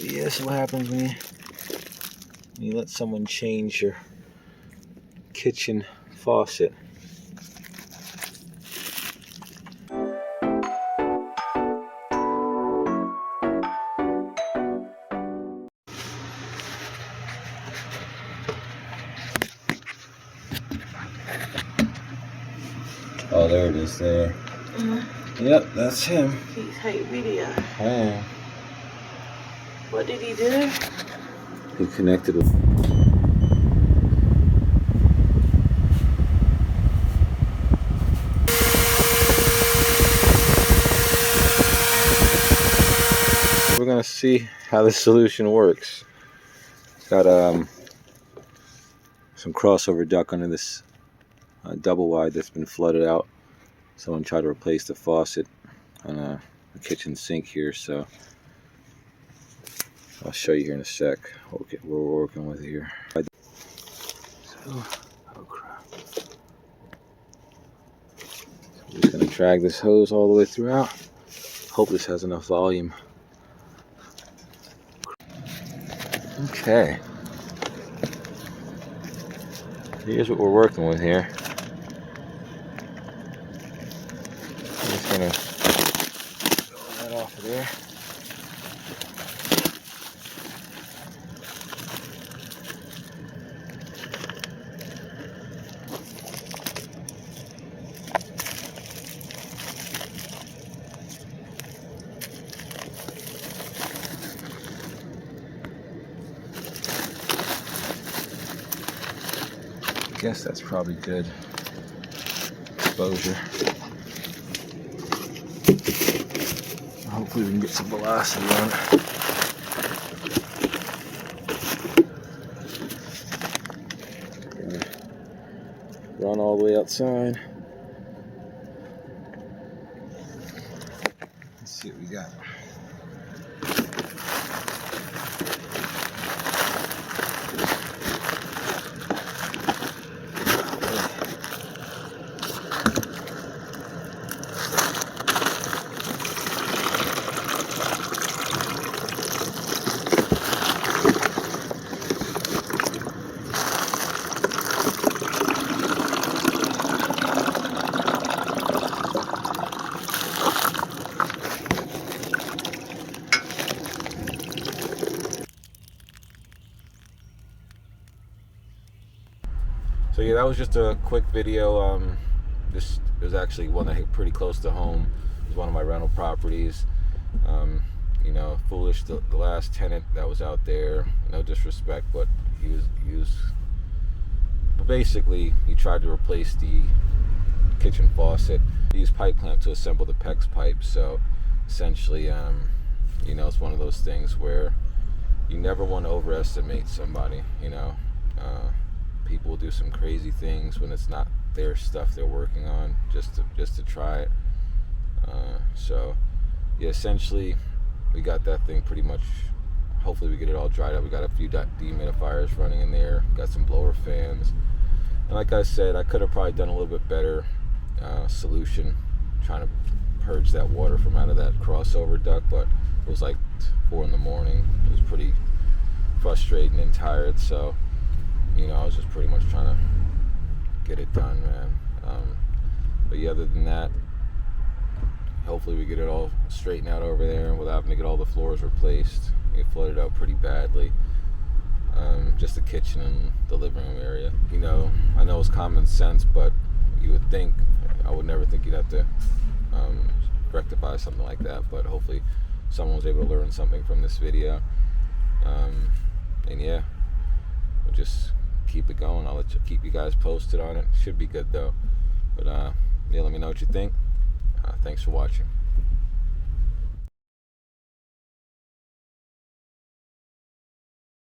Yeah, this is what happens when you let someone change your kitchen faucet. Oh, there it is there. Yep, that's him. He's hate video. I am. What did he do? He connected with... We're gonna see how this solution works. Got some crossover duct under this double wide that's been flooded out. Someone tried to replace the faucet on the kitchen sink here, so I'll show you here in a sec what we're working with here. So, oh crap. So I'm just gonna drag this hose all the way throughout. Hope this has enough volume. Okay. Here's what we're working with here. I'm just gonna pull that off of there. I guess that's probably good exposure. Hopefully we can get some velocity on it. Run all the way outside. Let's see what we got. So yeah, that was just a quick video. This is actually one that hit pretty close to home. It was one of my rental properties. You know, foolish, the last tenant that was out there, no disrespect, but but basically he tried to replace the kitchen faucet. He used pipe clamp to assemble the PEX pipe. So essentially, you know, it's one of those things where you never want to overestimate somebody. You know, people will do some crazy things when it's not their stuff they're working on, just to try it. So yeah, essentially we got that thing pretty much. Hopefully we get it all dried up. We got a few dehumidifiers running in there, got some blower fans, and like I said, I could have probably done a little bit better solution trying to purge that water from out of that crossover duct, but it was like 4 in the morning. It was pretty frustrating and tired, so you know, I was just pretty much trying to get it done, man. But yeah, other than that, hopefully we get it all straightened out over there without having to get all the floors replaced. It flooded out pretty badly. Just the kitchen and the living room area. You know, I know it's common sense, but you would think, I would never think you'd have to rectify something like that. But hopefully someone was able to learn something from this video. And yeah, we'll just keep it going. I'll keep you guys posted on it. Should be good though. But yeah, let me know what you think. Thanks for watching.